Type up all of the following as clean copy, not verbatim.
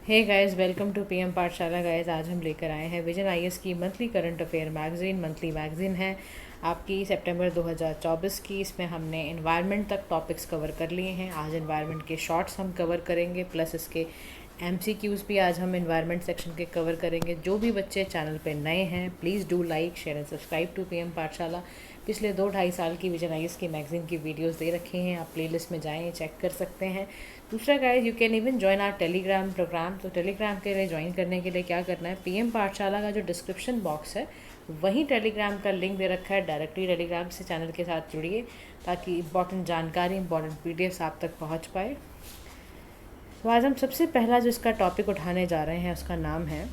Hey guys, welcome to PM Pathshala. Guys, आज हम लेकर आए हैं विजन आईएएस की monthly current affair magazine. Monthly magazine है आपकी सितंबर 2024 की। इसमें हमने एनवायरनमेंट तक टॉपिक्स कवर कर लिए हैं। आज एनवायरनमेंट के शॉर्ट्स हम कवर करेंगे, प्लस इसके एमसीक्यूज़ भी आज हम एनवायरनमेंट सेक्शन के कवर करेंगे। जो भी बच्चे चैनल पे नए हैं, please do like share and subscribe to PM Pathshala. पिछले 2-2.5 साल की विजन आईएएस की मैगजीन की वीडियोस दे रखे हैं, आप प्लेलिस्ट में जाएं, चेक कर सकते हैं। दूसरा guys, you can even join our Telegram program. तो टेलीग्राम के लिए ज्वाइन करने के लिए क्या करना है, पीएम पाठशाला का जो डिस्क्रिप्शन बॉक्स है वहीं टेलीग्राम का लिंक दे रखा है। डायरेक्टली टेलीग्राम से चैनल के साथ जुड़िए ताकि इंपॉर्टेंट जानकारी, इंपॉर्टेंट पीडीएफ्स आप तक पहुंच पाए। तो आज हम सबसे पहला जो इसका टॉपिक उठाने जा रहे हैं उसका नाम है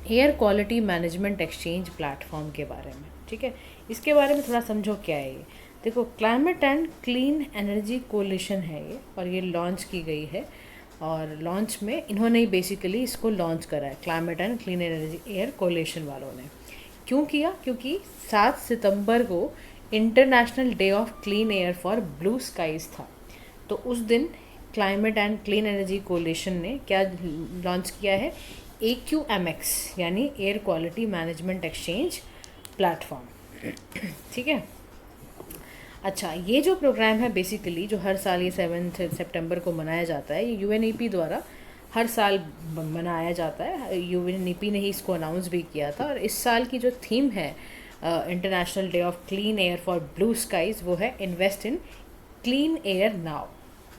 air quality management exchange platform के बारे में। ठीक है, इसके बारे में थोड़ा समझो क्या है ये। देखो, climate and clean energy coalition है ये, और ये लॉन्च की गई है। और लॉन्च में इन्होंने ही बेसिकली इसको लॉन्च करा है, climate and clean energy air coalition वालों ने। क्यों किया? क्योंकि 7 सितंबर को international day of clean air for blue skies था। तो उस दिन climate and clean energy coalition ने क्या लॉन्च किया है, AQMX यानी air quality management exchange platform. ठीक है। अच्छा, ये जो प्रोग्राम है बेसिकली जो हर साल ये 7 सितंबर को मनाया जाता है, ये यूएनईपी द्वारा हर साल मनाया जाता है। यूएनईपी ने ही इसको अनाउंस भी किया था। और इस साल की जो थीम है international day of clean air for blue skies, वो है invest in clean air now.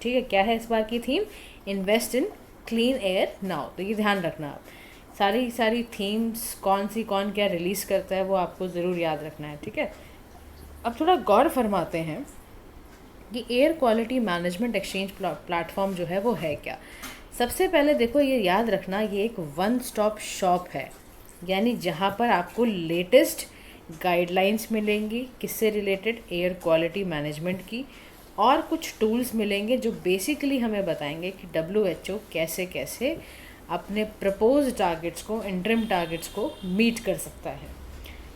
ठीक है, क्या है इस बार की थीम? Invest in clean air now. तो ये ध्यान रखना आप, सारी थीम्स कौन क्या रिलीज़ करता है वो आपको ज़रूर याद रखना है। ठीक है, अब थोड़ा गौर फरमाते हैं कि air quality management exchange platform जो है वो है क्या। सबसे पहले देखो, ये याद रखना, ये एक वन स्टॉप शॉप है, यानी जहाँ पर आपको लेटेस्ट गाइडलाइंस मिलेंगी किससे रिलेटेड, एयर क्वालिटी मैनेजमेंट की, और कुछ टूल्स मिलेंगे जो बेसिकली हमें बताएंगे कि WHO कैसे कैसे अपने प्रपोज टारगेट्स को, इंटरिम टारगेट्स को मीट कर सकता है।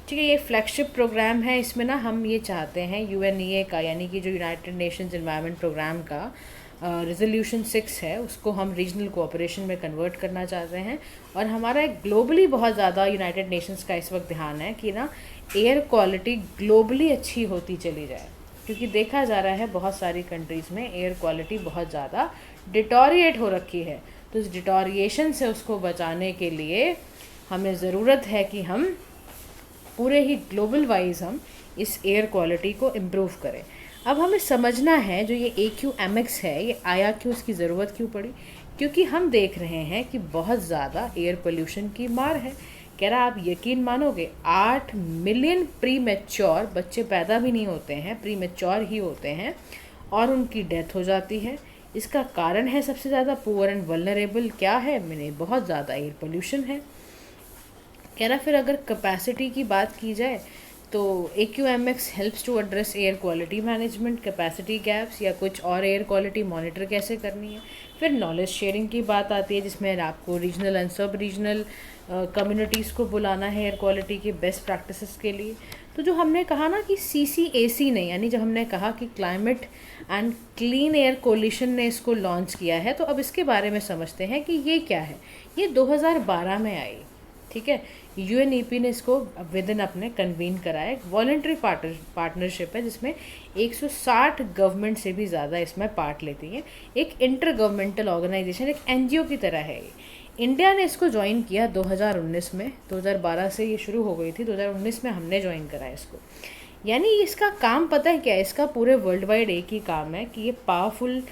ठीक है, ये फ्लैगशिप प्रोग्राम है। इसमें ना हम ये चाहते हैं UNEA का, यानी कि जो यूनाइटेड नेशंस एनवायरनमेंट प्रोग्राम का रेजोल्यूशन 6 है, उसको हम रीजनल कोऑपरेशन में कन्वर्ट करना चाहते हैं। और हमारा एक ग्लोबली बहुत ज़्यादा यूनाइटेड नेशंस का इस वक्त ध्यान है कि ना एयर क्वालिटी ग्लोबली अच्छी होती चली जाए, क्योंकि देखा जा रहा है बहुत सारी कंट्रीज़ में एयर क्वालिटी बहुत ज़्यादा डिटोरिएट हो रखी है। तो इस डिटोरिएशन से उसको बचाने के लिए हमें ज़रूरत है कि हम पूरे ही ग्लोबल वाइज हम इस एयर क्वालिटी को इम्प्रूव करें। अब हमें समझना है जो ये AQMX है, ये आया क्यों, इसकी ज़रूरत क्यों पड़ी? क्योंकि हम देख रहे हैं कि बहुत ज़्यादा एयर पोल्यूशन की मार है। कह रहा, आप यकीन मानोगे, 8 मिलियन प्री मैच्योर बच्चे पैदा भी नहीं होते हैं, प्री मैच्योर ही होते हैं, और उनकी डेथ हो जाती है। इसका कारण है सबसे ज़्यादा पुअर एंड वल्नरेबल। क्या है? मैंने बहुत ज़्यादा एयर पोल्यूशन है। कह रहा, फिर अगर कैपेसिटी की बात की जाए तो AQMX helps to address air quality management capacity gaps, या कुछ और एयर क्वालिटी मॉनिटर कैसे करनी है। फिर नॉलेज शेयरिंग की बात आती है, जिसमें आपको रीजनल एंड सब रीजनल कम्युनिटीज़ को बुलाना है एयर क्वालिटी के बेस्ट प्रैक्टिसेस के लिए। तो जो हमने कहा ना कि CCAC ने, यानी जब हमने कहा कि climate and clean air coalition ने इसको लॉन्च किया है, तो अब इसके बारे में समझते हैं कि ये क्या है। ये 2012 में आई। ठीक है, UNEP ने इसको विद इन अपने कन्वीन कराया। एक वॉलंटरी पार्टनरशिप है जिसमें 160 गवर्नमेंट से भी ज़्यादा इसमें पार्ट लेती हैं। एक इंटर गवर्नमेंटल ऑर्गेनाइजेशन, एक NGO की तरह है ये। इंडिया ने इसको ज्वाइन किया 2019 में। 2012 से ये शुरू हो गई थी, 2019 में हमने ज्वाइन करा इसको। यानी इसका काम पता है क्या है? इसका पूरे वर्ल्ड वाइड एक ही काम है कि ये पावरफुल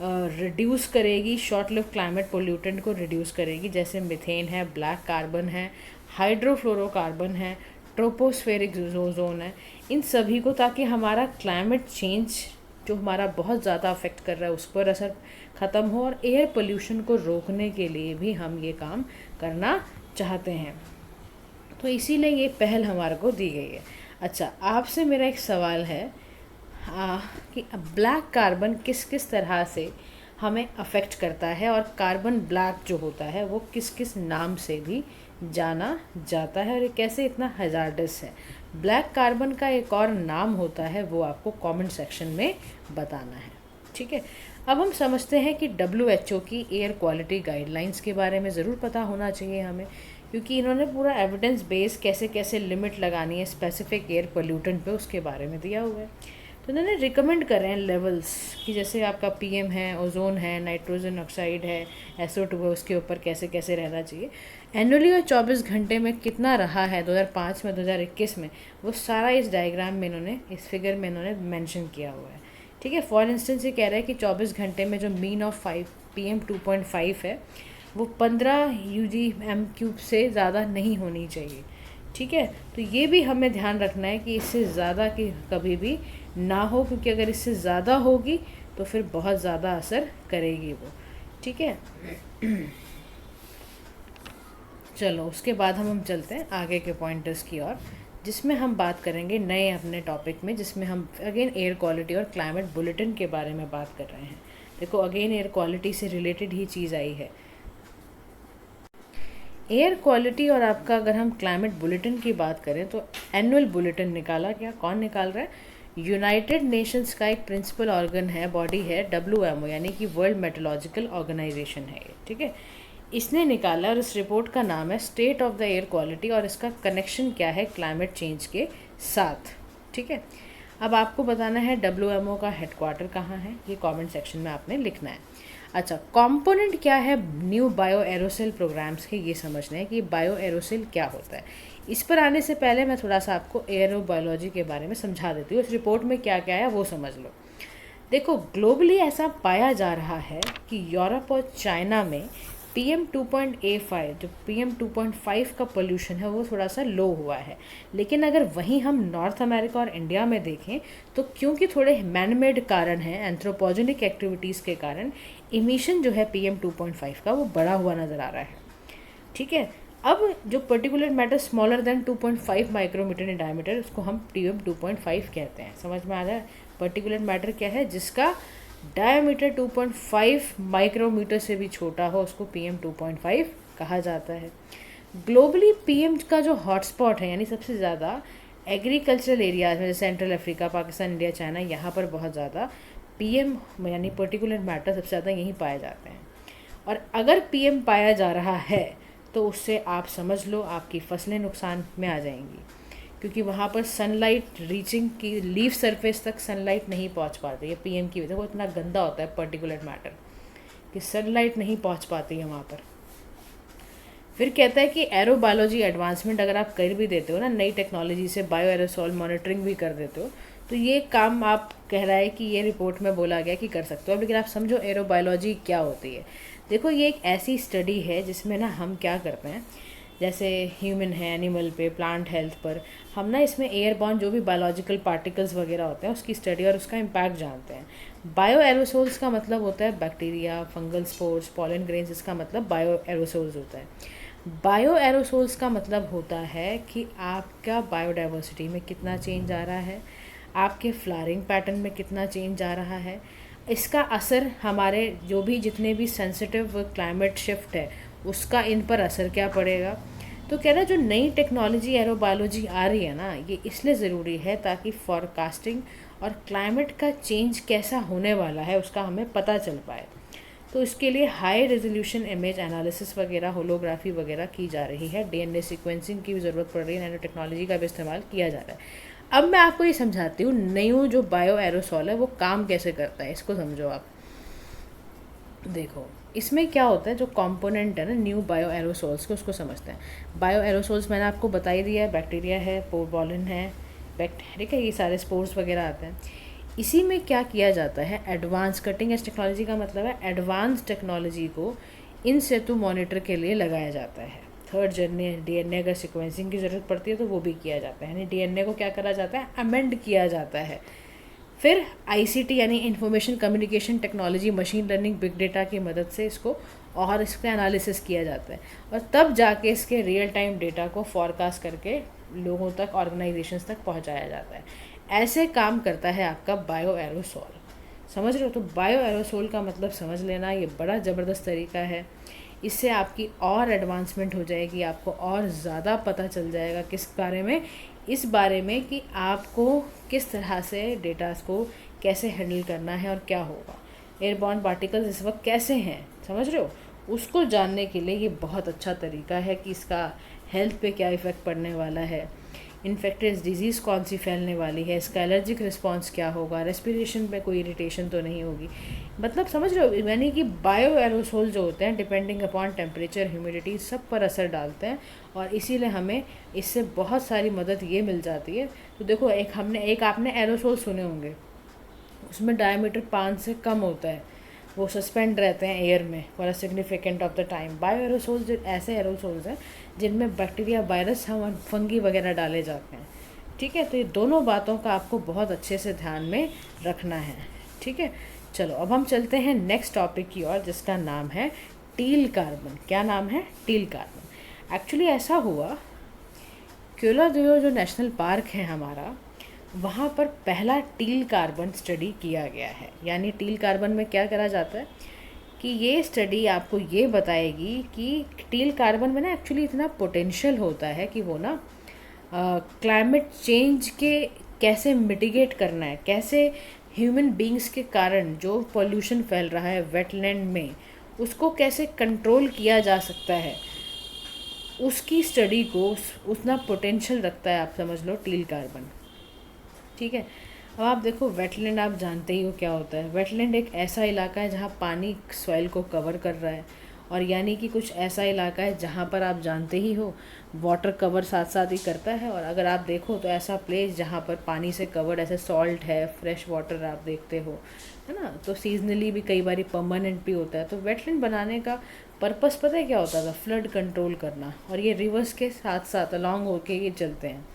रिड्यूस करेगी, शॉर्ट लिव क्लाइमेट पोल्यूटेंट को रिड्यूस करेगी, जैसे मीथेन है, ब्लैक कार्बन है, हाइड्रोफ्लोरोकार्बन है, ट्रोपोस्फेरिक जोन है, इन सभी को, ताकि हमारा क्लाइमेट चेंज जो हमारा बहुत ज़्यादा अफेक्ट कर रहा है उस पर असर ख़त्म हो, और एयर पोल्यूशन को रोकने के लिए भी हम ये काम करना चाहते हैं। तो इसीलिए ये पहल हमारे को दी गई है। अच्छा, आपसे मेरा एक सवाल है कि ब्लैक कार्बन किस किस तरह से हमें अफेक्ट करता है, और कार्बन ब्लैक जो होता है वो किस किस नाम से भी जाना जाता है, और ये कैसे इतना हजार्डस है। ब्लैक कार्बन का एक और नाम होता है, वो आपको कमेंट सेक्शन में बताना है। ठीक है, अब हम समझते हैं कि WHO की एयर क्वालिटी गाइडलाइंस के बारे में ज़रूर पता होना चाहिए हमें, क्योंकि इन्होंने पूरा एविडेंस बेस कैसे कैसे लिमिट लगानी है स्पेसिफिक एयर पोल्यूटेंट पे उसके बारे में दिया हुआ है। तो इन्होंने रिकमेंड कर रहे हैं लेवल्स कि जैसे आपका PM है, ओजोन है, नाइट्रोजन ऑक्साइड है, SO2 है, उसके ऊपर कैसे कैसे रहना चाहिए एनुअली, और 24 घंटे में कितना रहा है 2005 में 2021 में, वो सारा इस डायग्राम में इन्होंने, इस फिगर में इन्होंने मेंशन किया हुआ है। ठीक है, फॉर इंस्टेंस ये कह रहा है कि 24 घंटे में जो मीन ऑफ 5 PM2.5 है वो 15 UGM³ से ज़्यादा नहीं होनी चाहिए। ठीक है, तो ये भी हमें ध्यान रखना है कि इससे ज़्यादा की कभी भी ना हो, क्योंकि अगर इससे ज़्यादा होगी तो फिर बहुत ज़्यादा असर करेगी वो। ठीक है, चलो उसके बाद हम चलते हैं आगे के पॉइंटर्स की ओर, जिसमें हम बात करेंगे नए अपने टॉपिक में, जिसमें हम अगेन एयर क्वालिटी और क्लाइमेट बुलेटिन के बारे में बात कर रहे हैं। देखो अगेन एयर क्वालिटी से रिलेटेड ही चीज़ आई है। एयर क्वालिटी और आपका अगर हम क्लाइमेट बुलेटिन की बात करें तो एनुअल बुलेटिन निकाला क्या, कौन निकाल रहा है? यूनाइटेड नेशंस का एक प्रिंसिपल ऑर्गन है, बॉडी है, WMO यानी कि वर्ल्ड मेट्रोलॉजिकल ऑर्गेनाइजेशन है ये। ठीक है, इसने निकाला और इस रिपोर्ट का नाम है state of the air quality, और इसका कनेक्शन क्या है क्लाइमेट चेंज के साथ। ठीक है, अब आपको बताना है WMO का हेडक्वार्टर कहाँ है, ये कमेंट सेक्शन में आपने लिखना है। अच्छा, कंपोनेंट क्या है न्यू बायो एरोसेल प्रोग्राम्स के, ये समझना है कि बायो एरोसेल क्या होता है। इस पर आने से पहले मैं थोड़ा सा आपको एयरोबायोलॉजी के बारे में समझा देती हूँ, इस रिपोर्ट में क्या क्या है वो समझ लो। देखो ग्लोबली ऐसा पाया जा रहा है कि यूरोप और चाइना में PM2.5 जो PM2.5 का पोल्यूशन है वो थोड़ा सा लो हुआ है, लेकिन अगर वहीं हम नॉर्थ अमेरिका और इंडिया में देखें तो क्योंकि थोड़े मैनमेड कारण हैं, एंथ्रोपोजेनिक एक्टिविटीज़ के कारण इमिशन जो है PM2.5 का वो बढ़ा हुआ नज़र आ रहा है। ठीक है, अब जो particular matter smaller than 2.5 micrometre in diameter उसको हम PM2.5 कहते हैं। समझ में आ रहा है? पर्टिकुलर मैटर क्या है जिसका डायमीटर 2.5 माइक्रोमीटर से भी छोटा हो उसको PM2.5 कहा जाता है। ग्लोबली PM का जो हॉटस्पॉट है यानी सबसे ज़्यादा एग्रीकल्चरल एरियाज में जैसे central Africa, Pakistan, India, China, यहाँ पर बहुत ज़्यादा PM यानी पर्टिकुलर मैटर सबसे ज़्यादा यहीं पाए जाते हैं। और अगर PM पाया जा रहा है तो उससे आप समझ लो आपकी फसलें नुकसान में आ जाएंगी, क्योंकि वहाँ पर सनलाइट रीचिंग की लीफ सरफेस तक सनलाइट नहीं पहुँच पाती है PM की वजह से। वो इतना गंदा होता है पर्टिकुलर मैटर कि सनलाइट नहीं पहुँच पाती है वहाँ पर। फिर कहता है कि एरोबायोलॉजी एडवांसमेंट अगर आप कर भी देते हो ना, नई टेक्नोलॉजी से बायो एरोसोल मॉनिटरिंग भी कर देते हो, तो ये काम आप कह रहा है कि ये रिपोर्ट में बोला गया कि कर सकते हो। लेकिन आप समझो एरोबायोलॉजी क्या होती है। देखो ये एक ऐसी स्टडी है जिसमें ना हम क्या करते हैं, जैसे ह्यूमन है, एनिमल पे, प्लांट हेल्थ पर, हम ना इसमें एयरबॉर्न जो भी बायोलॉजिकल पार्टिकल्स वगैरह होते हैं उसकी स्टडी और उसका इम्पैक्ट जानते हैं। बायो एरोसोल्स का मतलब होता है bacteria, fungal spores, pollen grains, इसका मतलब बायो एरोसोल्स होता है। बायो एरोसोल्स का मतलब होता है कि आपका बायोडाइवर्सिटी में कितना चेंज आ रहा है, आपके फ्लावरिंग पैटर्न में कितना चेंज आ रहा है, इसका असर हमारे जो भी जितने भी सेंसिटिव क्लाइमेट शिफ्ट है उसका इन पर असर क्या पड़ेगा। तो कह रहा है जो नई टेक्नोलॉजी एरोबायोलॉजी आ रही है ना, ये इसलिए ज़रूरी है ताकि फॉरकास्टिंग और क्लाइमेट का चेंज कैसा होने वाला है उसका हमें पता चल पाए। तो इसके लिए हाई रेजोल्यूशन इमेज एनालिसिस वगैरह, होलोग्राफी वगैरह की जा रही है, DNA सीक्वेंसिंग की भी ज़रूरत पड़ रही है, नैनो टेक्नोलॉजी का भी इस्तेमाल किया जा रहा है। अब मैं आपको ये समझाती हूँ न्यू जो बायो एरोसोल है वो काम कैसे करता है, इसको समझो आप। देखो इसमें क्या होता है, जो कंपोनेंट है ना न्यू बायो एरोसोल्स को, उसको समझते हैं। बायो एरोसोल्स मैंने आपको बता ही दिया है, बैक्टीरिया है, पॉलन है, ठीक है, ये सारे स्पोर्स वगैरह आते हैं। इसी में क्या किया जाता है, एडवांस कटिंग एज टेक्नोलॉजी का मतलब है एडवांस टेक्नोलॉजी को इन सेतु मॉनिटर के लिए लगाया जाता है। थर्ड जर्नी DNA अगर सिक्वेंसिंग की ज़रूरत पड़ती है तो वो भी किया जाता है, यानी DNA को क्या करा जाता है, अमेंड किया जाता है। फिर ICT यानी information communication technology, machine learning, big data की मदद से इसको और इसका एनालिसिस किया जाता है, और तब जाके इसके रियल टाइम डेटा को फॉरकास्ट करके लोगों तक, ऑर्गेनाइजेशंस तक पहुंचाया जाता है। ऐसे काम करता है आपका बायो एरोसोल। समझ रहे हो? तो बायो एरोसोल का मतलब समझ लेना, ये बड़ा ज़बरदस्त तरीका है। इससे आपकी और एडवांसमेंट हो जाएगी, आपको और ज़्यादा पता चल जाएगा किस बारे में, इस बारे में कि आपको किस तरह से डेटा को कैसे हैंडल करना है और क्या होगा, एयरबॉर्न पार्टिकल्स इस वक्त कैसे हैं, समझ रहे हो, उसको जानने के लिए ये बहुत अच्छा तरीका है कि इसका हेल्थ पे क्या इफ़ेक्ट पड़ने वाला है, इन्फेक्टियस डिजीज़ कौन सी फैलने वाली है, इसका एलर्जिक रिस्पॉन्स क्या होगा, रेस्पिरेशन में कोई इरिटेशन तो नहीं होगी, मतलब समझ रहे हो, यानी कि बायो एरोसोल जो होते हैं डिपेंडिंग अपॉन टेम्परेचर, ह्यूमिडिटी, सब पर असर डालते हैं और इसीलिए हमें इससे बहुत सारी मदद ये मिल जाती है। तो देखो, एक आपने एरोसोल सुने होंगे, उसमें डायमीटर 5 से कम होता है, वो सस्पेंड रहते हैं एयर में for a significant of the time. Bio aerosols ऐसे एरोसोल्स हैं जिनमें बैक्टीरिया, वायरस, हम फंगी वगैरह डाले जाते हैं, ठीक है। तो ये दोनों बातों का आपको बहुत अच्छे से ध्यान में रखना है, ठीक है। चलो अब हम चलते हैं नेक्स्ट टॉपिक की ओर, जिसका नाम है टील कार्बन। क्या नाम है? Till carbon. एक्चुअली ऐसा हुआ, क्योलादियो जो नेशनल पार्क है हमारा, वहाँ पर पहला टील कार्बन स्टडी किया गया है। यानी टील कार्बन में क्या करा जाता है कि ये स्टडी आपको ये बताएगी कि टील कार्बन में ना एक्चुअली इतना पोटेंशियल होता है कि वो ना क्लाइमेट चेंज के कैसे मिटिगेट करना है, कैसे ह्यूमन बींग्स के कारण जो पॉल्यूशन फैल रहा है वेटलैंड में, उसको कैसे कंट्रोल किया जा सकता है, उसकी स्टडी को उतना पोटेंशियल रखता है, आप समझ लो, टील कार्बन, ठीक है। अब आप देखो, वेटलैंड आप जानते ही हो क्या होता है। वेटलैंड एक ऐसा इलाका है जहाँ पानी सॉइल को कवर कर रहा है, और यानी कि कुछ ऐसा इलाका है जहाँ पर आप जानते ही हो वाटर कवर साथ साथ ही करता है। और अगर आप देखो तो ऐसा प्लेस जहाँ पर पानी से कवर्ड ऐसे सॉल्ट है, फ्रेश वाटर आप देखते हो, है ना, तो सीजनली भी कई बार परमानेंट भी होता है। तो वेटलैंड बनाने का पर्पस पता है क्या होता था? फ्लड कंट्रोल करना, और ये रिवर्स के साथ साथ अलॉन्ग होके ये चलते हैं।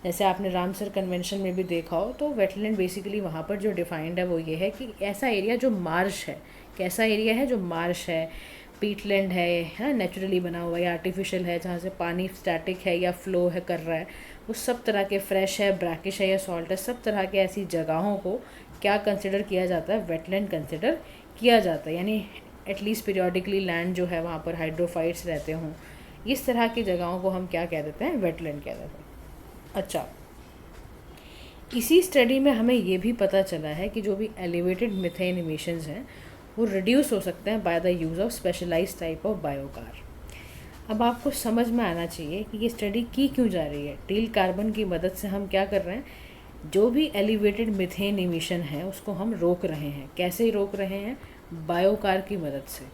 जैसे आपने रामसर कन्वेंशन में भी देखा हो, तो वेटलैंड बेसिकली वहाँ पर जो डिफाइंड है वो ये है कि ऐसा एरिया जो मार्श है, कैसा एरिया है जो मार्श है, पीटलैंड है, नेचुरली बना हुआ या आर्टिफिशियल है, जहाँ से पानी स्टैटिक है या फ्लो है कर रहा है, वो सब तरह के फ्रेश है, ब्रैकिश है या सॉल्ट है, सब तरह के ऐसी जगहों को क्या कंसिडर किया जाता है? वेटलैंड कंसिडर किया जाता है। यानी एटलीस्ट पीरियोडिकली लैंड जो है वहाँ पर हाइड्रोफाइट्स रहते हों, इस तरह की जगहों को हम क्या कह देते हैं? वेटलैंड कह देते हैं। अच्छा, इसी स्टडी में हमें ये भी पता चला है कि जो भी एलिवेटेड मीथेन इमिशंस हैं वो रिड्यूस हो सकते हैं by the use of specialised type of biochar. अब आपको समझ में आना चाहिए कि ये स्टडी की क्यों जा रही है। टील कार्बन की मदद से हम क्या कर रहे हैं? जो भी एलिवेटेड मीथेन इमिशन है उसको हम रोक रहे हैं। कैसे रोक रहे हैं? बायोकार की मदद से।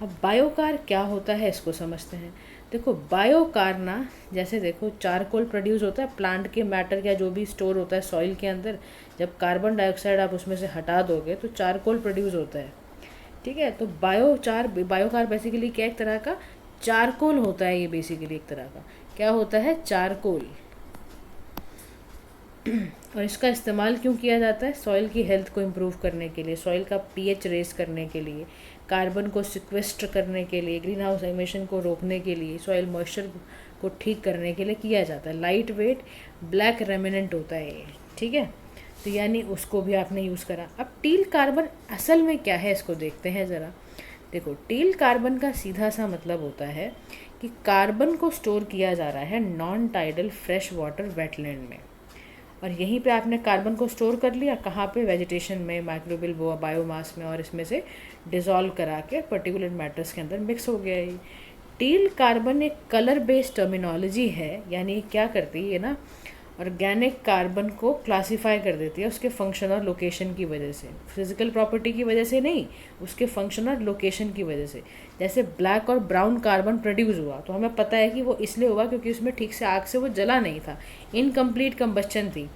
अब बायोकार क्या होता है इसको समझते हैं। देखो, बायोकार ना, जैसे देखो चारकोल प्रोड्यूस होता है प्लांट के मैटर या जो भी स्टोर होता है सॉइल के अंदर, जब कार्बन डाइऑक्साइड आप उसमें से हटा दोगे तो चारकोल प्रोड्यूस होता है, ठीक है। तो बायोकार बेसिकली क्या, एक तरह का चारकोल होता है। ये बेसिकली एक तरह का क्या होता है? चारकोल। और इसका इस्तेमाल क्यों किया जाता है? सॉइल की हेल्थ को इम्प्रूव करने के लिए, सॉइल का पीएच रेस करने के लिए, कार्बन को सिक्वेस्टर करने के लिए, ग्रीन हाउस एमिशन को रोकने के लिए, सॉइल मॉइस्चर को ठीक करने के लिए किया जाता है। लाइट वेट ब्लैक रेमिनेंट होता है ये, ठीक है। तो यानी उसको भी आपने यूज़ करा। अब टील कार्बन असल में क्या है इसको देखते हैं ज़रा। देखो, टील कार्बन का सीधा सा मतलब होता है कि कार्बन को स्टोर किया जा रहा है non tidal fresh water wetland में, और यहीं पे आपने कार्बन को स्टोर कर लिया। कहाँ पे? वेजिटेशन में, माइक्रोबियल बायोमास में, और इसमें से डिज़ोल्व करा के पर्टिकुलर मैटर्स के अंदर मिक्स हो गया है। टील कार्बन एक कलर बेस्ड टर्मिनोलॉजी है, यानी क्या करती है ना, ऑर्गेनिक कार्बन को क्लासीफाई कर देती है उसके फंक्शन और लोकेशन की वजह से, फिजिकल प्रॉपर्टी की वजह से नहीं, उसके फंक्शन और लोकेशन की वजह से। जैसे ब्लैक और ब्राउन कार्बन प्रोड्यूस हुआ तो हमें पता है कि वो इसलिए हुआ क्योंकि उसमें ठीक से आग से वो जला नहीं था, इनकम्प्लीट कंबस्चन थी,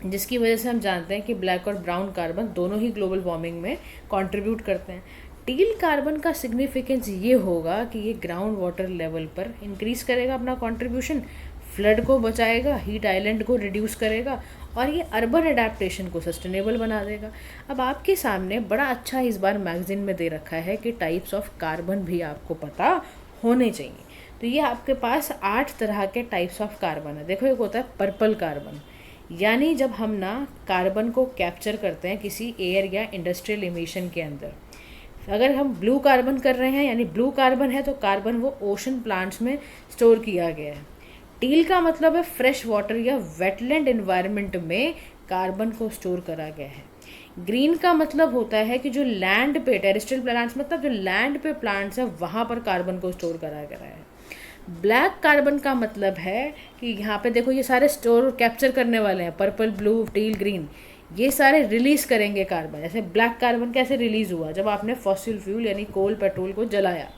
जिसकी वजह से हम जानते हैं कि ब्लैक और ब्राउन कार्बन दोनों ही ग्लोबल वार्मिंग में कंट्रीब्यूट करते हैं। टील कार्बन का सिग्निफिकेंस ये होगा कि ये ग्राउंड वाटर लेवल पर इंक्रीज करेगा अपना कंट्रीब्यूशन, फ्लड को बचाएगा, हीट आइलैंड को रिड्यूस करेगा, और ये अर्बन एडेप्टेशन को सस्टेनेबल बना देगा। अब आपके सामने बड़ा अच्छा इस बार मैगजीन में दे रखा है कि टाइप्स ऑफ कार्बन भी आपको पता होने चाहिए। तो ये आपके पास 8 तरह के टाइप्स ऑफ कार्बन है। देखो, एक होता है पर्पल कार्बन, यानी जब हम ना कार्बन को कैप्चर करते हैं किसी एयर या इंडस्ट्रियल इमिशन के अंदर, अगर हम ब्लू कार्बन कर रहे हैं, यानी ब्लू कार्बन है तो कार्बन वो ओशन प्लांट्स में स्टोर किया गया है। टील का मतलब है फ्रेश वाटर या वेटलैंड एनवायरनमेंट में कार्बन को स्टोर करा गया है। ग्रीन का मतलब होता है कि जो लैंड पे टेरेस्ट्रियल प्लांट्स, मतलब जो लैंड पे प्लांट्स है वहाँ पर कार्बन को स्टोर करा गया है। ब्लैक कार्बन का मतलब है कि यहाँ पे देखो ये सारे स्टोर कैप्चर करने वाले हैं, पर्पल, ब्लू, टील, ग्रीन, ये सारे रिलीज़ करेंगे कार्बन। जैसे ब्लैक कार्बन कैसे रिलीज़ हुआ, जब आपने फॉसिल फ्यूल यानी कोल पेट्रोल को जलाया,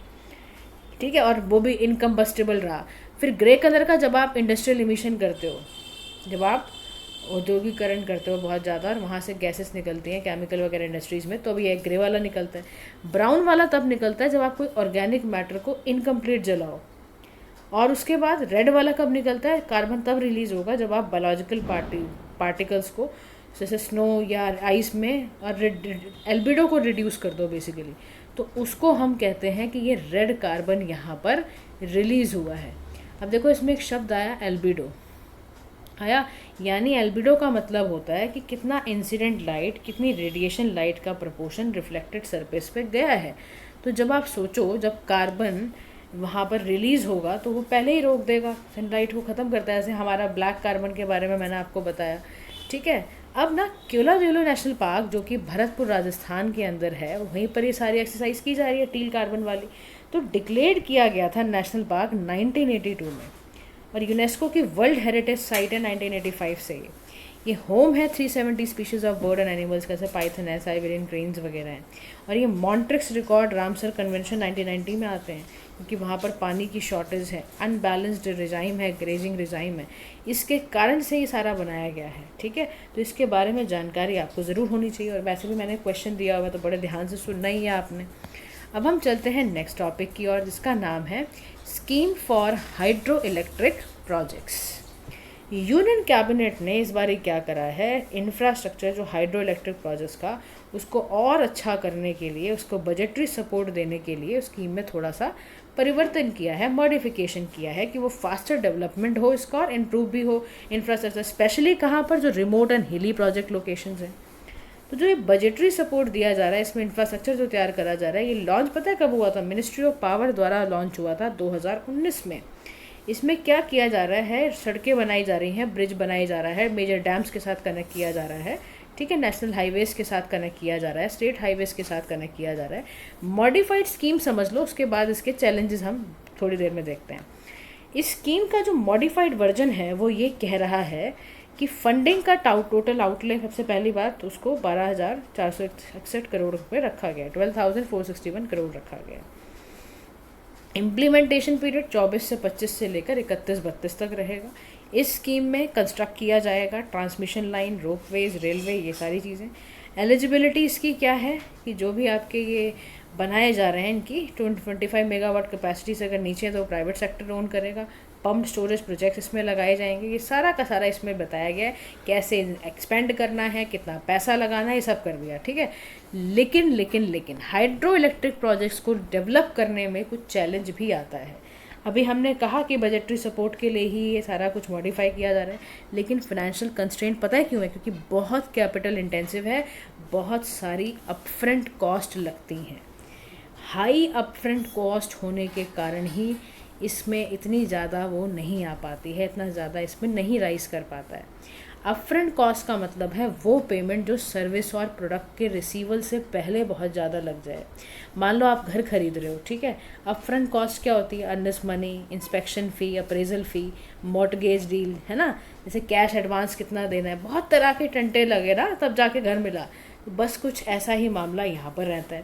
ठीक है, और वो भी इनकम्बस्टिबल रहा। फिर ग्रे कलर का जब आप इंडस्ट्रियल इमिशन करते हो, जब आप औद्योगिकरण करते हो बहुत ज़्यादा और वहाँ से गैसेस निकलती हैं केमिकल वगैरह इंडस्ट्रीज़ में, तो अभी एक ग्रे वाला निकलता है। ब्राउन वाला तब निकलता है जब आप कोई ऑर्गेनिक मैटर को इनकम्प्लीट जलाओ। और उसके बाद रेड वाला कब निकलता है, कार्बन तब रिलीज़ होगा जब आप बायोलॉजिकल पार्टिकल्स को जैसे स्नो या आइस में और एल्बिडो को रिड्यूस कर दो बेसिकली, तो उसको हम कहते हैं कि ये रेड कार्बन यहाँ पर रिलीज़ हुआ है। अब देखो इसमें एक शब्द आया एल्बिडो आया, यानी एल्बिडो का मतलब होता है कि कितना इंसिडेंट लाइट, कितनी रेडिएशन लाइट का प्रोपोर्शन रिफ्लेक्टेड सरफेस पे गया है। तो जब आप सोचो, जब कार्बन वहाँ पर रिलीज़ होगा तो वो पहले ही रोक देगा, सनलाइट को ख़त्म करता है। जैसे हमारा ब्लैक कार्बन के बारे में मैंने आपको बताया, ठीक है। अब ना केओलादेओ नेशनल पार्क जो कि भरतपुर राजस्थान के अंदर है, वहीं पर ये सारी एक्सरसाइज की जा रही है टील कार्बन वाली। तो डिक्लेयर किया गया था नेशनल पार्क 1982 में, और यूनेस्को की वर्ल्ड हेरिटेज साइट है 1985 से। ये होम है 370 species of bird and animals, जैसे पाइथन है, साइबेरियन क्रेन्स वगैरह हैं। और ये मॉन्ट्रिक्स रिकॉर्ड रामसर कन्वेंशन 1990 में आते हैं, क्योंकि वहाँ पर पानी की शॉर्टेज है, अनबैलेंस्ड रिजाइम है, ग्रेजिंग रिजाइम है, इसके कारण से ये सारा बनाया गया है, ठीक है। तो इसके बारे में जानकारी आपको ज़रूर होनी चाहिए, और वैसे भी मैंने क्वेश्चन दिया हुआ तो बड़े ध्यान से सुनना ही है आपने। अब हम चलते हैं नेक्स्ट टॉपिक की ओर, जिसका नाम है scheme for hydro electric projects. Union cabinet ने इस बार क्या करा है, इंफ्रास्ट्रक्चर जो हाइड्रो इलेक्ट्रिक प्रोजेक्ट्स का, उसको और अच्छा करने के लिए, उसको बजटरी सपोर्ट देने के लिए स्कीम में थोड़ा सा परिवर्तन किया है, मॉडिफिकेशन किया है, कि वो फास्टर डेवलपमेंट हो इसका और इम्प्रूव भी हो इंफ्रास्ट्रक्चर, स्पेशली कहाँ पर, जो रिमोट एंड हिली प्रोजेक्ट लोकेशंस हैं। तो जो ये बजटरी सपोर्ट दिया जा रहा है, इसमें इंफ्रास्ट्रक्चर जो तैयार करा जा रहा है, ये लॉन्च पता है कब हुआ था, मिनिस्ट्री ऑफ पावर द्वारा लॉन्च हुआ था 2019 में। इसमें क्या किया जा रहा है, सड़कें बनाई जा रही हैं, ब्रिज बनाई जा रहा है, मेजर डैम्स के साथ कनेक्ट किया जा रहा है, ठीक है, नेशनल हाईवेज़ के साथ कनेक्ट किया जा रहा है, स्टेट हाईवेज़ के साथ कनेक्ट किया जा रहा है। मॉडिफाइड स्कीम समझ लो, उसके बाद इसके चैलेंजेस हम थोड़ी देर में देखते हैं। इस स्कीम का जो मॉडिफाइड वर्जन है वो ये कह रहा है कि फंडिंग का टोटल आउटले, सबसे पहली बात तो उसको 12,461 करोड़ रुपये रखा गया, 12,461 करोड़ रखा गया। इम्प्लीमेंटेशन पीरियड 24 से 25 से लेकर 31-32 तक रहेगा। इस स्कीम में कंस्ट्रक्ट किया जाएगा ट्रांसमिशन लाइन, रोपवेज, रेलवे, ये सारी चीज़ें। एलिजिबिलिटी इसकी क्या है कि जो भी आपके ये बनाए जा रहे हैं, इनकी 25 मेगावाट कैपेसिटी से अगर नीचे है तो प्राइवेट सेक्टर ओन करेगा। पम्प स्टोरेज प्रोजेक्ट्स इसमें लगाए जाएंगे, ये सारा का सारा इसमें बताया गया है, कैसे एक्सपेंड करना है, कितना पैसा लगाना है, ये सब कर दिया, ठीक है। लेकिन हाइड्रो इलेक्ट्रिक प्रोजेक्ट्स को डेवलप करने में कुछ चैलेंज भी आता है। अभी हमने कहा कि बजटरी सपोर्ट के लिए ही ये सारा कुछ मॉडिफाई किया जा रहा है, लेकिन फाइनेंशियल कंस्ट्रेंट पता है क्यों है, क्योंकि बहुत कैपिटल इंटेंसिव है, बहुत सारी अपफ्रंट कॉस्ट लगती हैं। हाई अपफ्रंट कॉस्ट होने के कारण ही इसमें इतनी ज़्यादा वो नहीं आ पाती है, इतना ज़्यादा इसमें नहीं राइज कर पाता है। अपफ्रंट कॉस्ट का मतलब है वो पेमेंट जो सर्विस और प्रोडक्ट के रिसीवल से पहले बहुत ज़्यादा लग जाए। मान लो आप घर खरीद रहे हो, ठीक है, अपफ्रंट कॉस्ट क्या होती है, अर्नेस्ट मनी, इंस्पेक्शन फ़ी, अप्रेजल फ़ी, मॉर्टगेज डील, है ना, जैसे कैश एडवांस कितना देना है, बहुत तरह के टंटे लगे ना तब जाके घर मिला। तो बस कुछ ऐसा ही मामला यहाँ पर रहता है।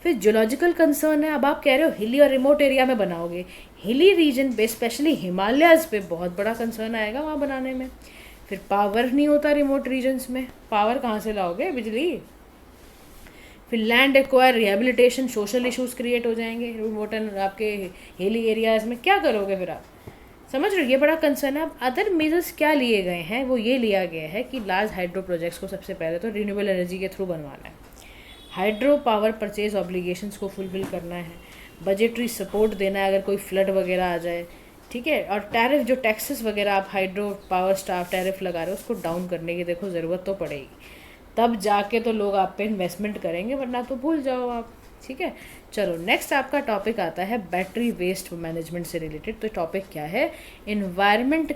फिर जियोलॉजिकल कंसर्न है, अब आप कह रहे हो हिली और रिमोट एरिया में बनाओगे, हिली रीजन पे स्पेशली हिमालयाज़ पे बहुत बड़ा कंसर्न आएगा वहाँ बनाने में। फिर पावर नहीं होता रिमोट रीजन्स में, पावर कहाँ से लाओगे, बिजली। फिर land acquire, rehabilitation, social issues create हो जाएंगे रिमोट एंड आपके हिली एरियाज़ में, क्या करोगे फिर आप, समझ रहे हो, ये बड़ा कंसर्न है। अब अदर मेजर्स क्या लिए गए हैं, वो ये लिया गया है कि लार्ज हाइड्रो प्रोजेक्ट्स को सबसे पहले तो रिन्यूएबल एनर्जी के थ्रू बनवाना है, हाइड्रो पावर परचेज ऑब्लिगेशंस को फुलफिल करना है, बजटरी सपोर्ट देना है अगर कोई फ्लड वगैरह आ जाए, ठीक है, और टैरिफ जो टैक्सेस वगैरह आप हाइड्रो पावर स्टाफ टैरिफ लगा रहे हो उसको डाउन करने की देखो ज़रूरत तो पड़ेगी, तब जाके तो लोग आप पे इन्वेस्टमेंट करेंगे, वरना तो भूल जाओ आप, ठीक है। चलो नेक्स्ट आपका टॉपिक आता है बैटरी वेस्ट मैनेजमेंट से रिलेटेड। तो टॉपिक क्या है, environmental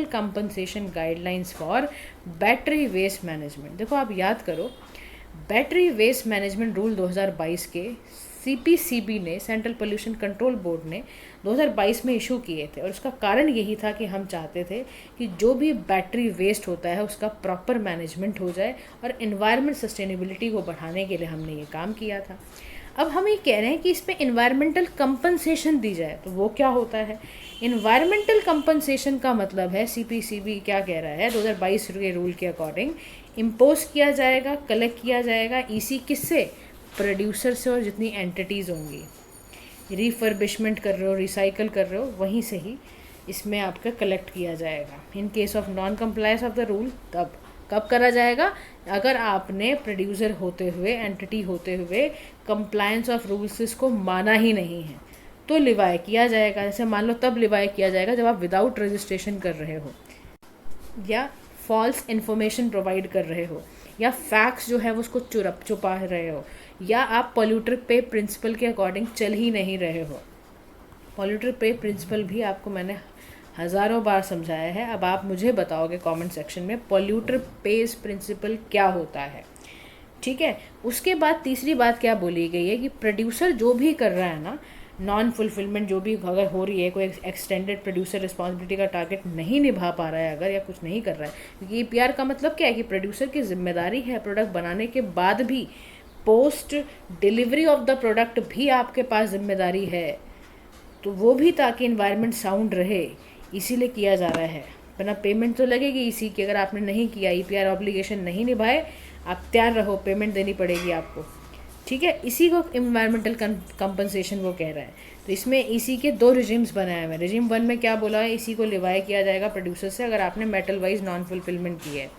compensation guidelines for battery waste management. देखो आप याद करो, बैटरी वेस्ट मैनेजमेंट रूल 2022 के सीपीसीबी ने, सेंट्रल पोल्यूशन कंट्रोल बोर्ड ने 2022 में इशू किए थे, और उसका कारण यही था कि हम चाहते थे कि जो भी बैटरी वेस्ट होता है उसका प्रॉपर मैनेजमेंट हो जाए, और एनवायरनमेंट सस्टेनेबिलिटी को बढ़ाने के लिए हमने ये काम किया था। अब हम ये कह रहे हैं कि इसमें इन्वायरमेंटल कंपनसेशन दी जाए, तो वो क्या होता है? इन्वायरमेंटल कंपनसेशन का मतलब है, सीपीसीबी क्या कह रहा है, 2022 के रूल के अकॉर्डिंग इम्पोज किया जाएगा, कलेक्ट किया जाएगा ईसी किससे, प्रोड्यूसर से, और जितनी एंटिटीज़ होंगी रिफर्बिशमेंट कर रहे हो, रिसाइकल कर रहे हो, वहीं से ही इसमें आपका कलेक्ट किया जाएगा। In case of non compliance of the rule, तब कब करा जाएगा, अगर आपने प्रोड्यूसर होते हुए, एंटिटी होते हुए कंप्लायंस ऑफ रूल्स को माना ही नहीं है, तो लिवाय किया जाएगा। जैसे मान लो तब लिवाय किया जाएगा जब आप विदाउट रजिस्ट्रेशन कर रहे हो, या फॉल्स इन्फॉर्मेशन प्रोवाइड कर रहे हो, या फैक्ट्स जो है वो उसको छुपा रहे हो, या आप पॉल्यूटर पे प्रिंसिपल के अकॉर्डिंग चल ही नहीं रहे हो। पॉल्यूटर पे प्रिंसिपल भी आपको मैंने हज़ारों बार समझाया है। अब आप मुझे बताओगे कमेंट सेक्शन में पॉल्यूटर पेज प्रिंसिपल क्या होता है, ठीक है। उसके बाद तीसरी बात क्या बोली गई है कि प्रोड्यूसर जो भी कर रहा है ना, नॉन फुलफिलमेंट जो भी अगर हो रही है, कोई एक्सटेंडेड प्रोड्यूसर रिस्पॉन्सिबिलिटी का टारगेट नहीं निभा पा रहा है अगर, या कुछ नहीं कर रहा है, क्योंकि ईपीआर का मतलब क्या है कि प्रोड्यूसर की जिम्मेदारी है प्रोडक्ट बनाने के बाद भी, post delivery of the product भी आपके पास जिम्मेदारी है, तो वो भी ताकि इन्वायरमेंट साउंड रहे इसीलिए किया जा रहा है। वरना पेमेंट तो लगेगी इसी की, अगर आपने नहीं किया, ईपीआर ऑब्लिगेशन नहीं निभाए, आप तैयार रहो, पेमेंट देनी पड़ेगी आपको, ठीक है। इसी को इन्वायरमेंटल कंपनसेशन वो कह रहा है। तो इसमें इसी के दो रिजिम्स बनाए हुए हैं। रिजिम 1 में क्या बोला है, इसी को लिवाय किया जाएगा प्रोड्यूसर से अगर आपने मेटल वाइज नॉन फुलफिलमेंट की है,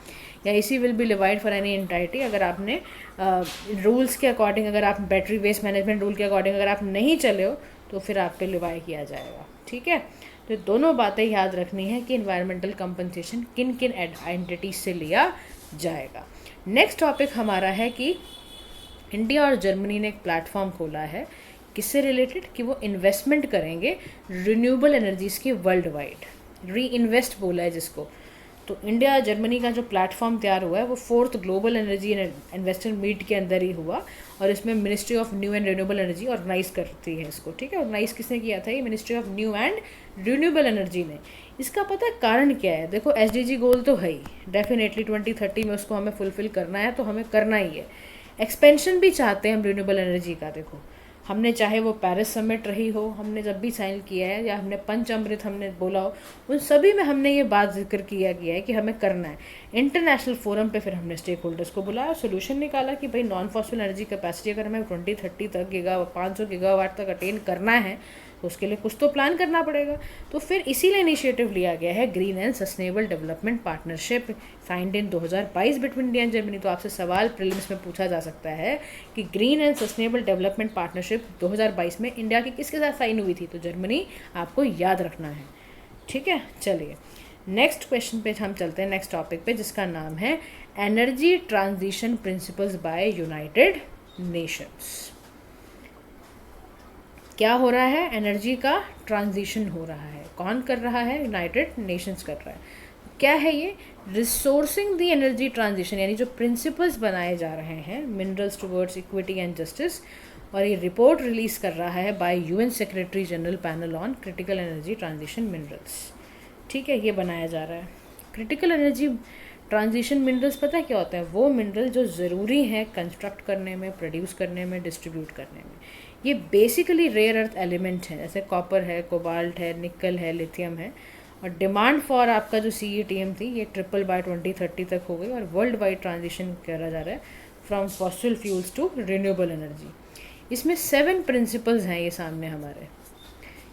या इसी will be levied for any entity अगर आपने रूल्स के अकॉर्डिंग, अगर आप बैटरी वेस्ट मैनेजमेंट रूल के अकॉर्डिंग अगर आप नहीं चले हो, तो फिर आप पे लिवाय किया जाएगा, ठीक है। तो दोनों बातें याद रखनी है कि इन्वायरमेंटल कंपनसेशन किन किन एंटिटीज से लिया जाएगा। नेक्स्ट टॉपिक हमारा है कि इंडिया और जर्मनी ने एक प्लेटफॉर्म खोला है, किससे रिलेटेड, कि वो इन्वेस्टमेंट करेंगे रिन्यूएबल एनर्जीज़ की वर्ल्ड वाइड, री इन्वेस्ट बोला है जिसको। तो इंडिया जर्मनी का जो प्लेटफॉर्म तैयार हुआ है वो 4th global energy investor meet के अंदर ही हुआ, और इसमें ministry of new and renewable energy organise करती है इसको, ठीक है। ऑर्गेनाइज किसने किया था, ये ministry of new and renewable energy ने। इसका पता है कारण क्या है, देखो एसडीजी गोल तो है ही, डेफिनेटली 2030 में उसको हमें फुलफिल करना है, तो हमें करना ही है। एक्सपेंशन भी चाहते हैं हम रिन्यूएबल एनर्जी का। देखो हमने, चाहे वो पेरिस समिट रही हो, हमने जब भी साइन किया है, या हमने पंच अमृत हमने बोला हो, उन सभी में हमने ये बात जिक्र किया गया है कि हमें करना है। इंटरनेशनल फोरम पे फिर हमने स्टेक होल्डर्स को बुलाया, सोल्यूशन निकाला कि भाई नॉन फॉसिल एनर्जी कैपेसिटी अगर हमें 2030 तक 500 गीगावाट तक अटेन करना है, तो उसके लिए कुछ तो प्लान करना पड़ेगा। तो फिर इसीलिए इनिशिएटिव लिया गया है green and sustainable development partnership signed in 2022 between India and Germany. तो आपसे सवाल प्रीलिम्स में पूछा जा सकता है कि green and sustainable development partnership 2022 में इंडिया की किसके साथ साइन हुई थी, तो जर्मनी, आपको याद रखना है, ठीक है। चलिए नेक्स्ट क्वेश्चन पे हम चलते हैं, नेक्स्ट टॉपिक पे, जिसका नाम है energy transition principles by United Nations. क्या हो रहा है, एनर्जी का ट्रांजिशन हो रहा है, कौन कर रहा है, यूनाइटेड नेशंस कर रहा है। क्या है ये, रिसोर्सिंग द एनर्जी ट्रांजिशन, यानी जो प्रिंसिपल्स बनाए जा रहे हैं, minerals towards equity and justice, और ये रिपोर्ट रिलीज कर रहा है bye UN secretary general panel on critical energy transition minerals, ठीक है। ये बनाया जा रहा है क्रिटिकल एनर्जी ट्रांजिशन मिनरल्स। पता है क्या होता है, वो मिनरल जो ज़रूरी हैं कंस्ट्रक्ट करने में, प्रोड्यूस करने में, डिस्ट्रीब्यूट करने में। ये बेसिकली रेयर अर्थ एलिमेंट हैं, जैसे कॉपर है, कोबाल्ट है, निकल है, लिथियम है। और डिमांड फॉर आपका जो CETM थी, ये ट्रिपल बाय 2030 तक हो गई, और वर्ल्ड वाइड ट्रांजिशन करा जा रहा है from fossil fuels to renewable energy. इसमें 7 प्रिंसिपल्स हैं ये सामने हमारे,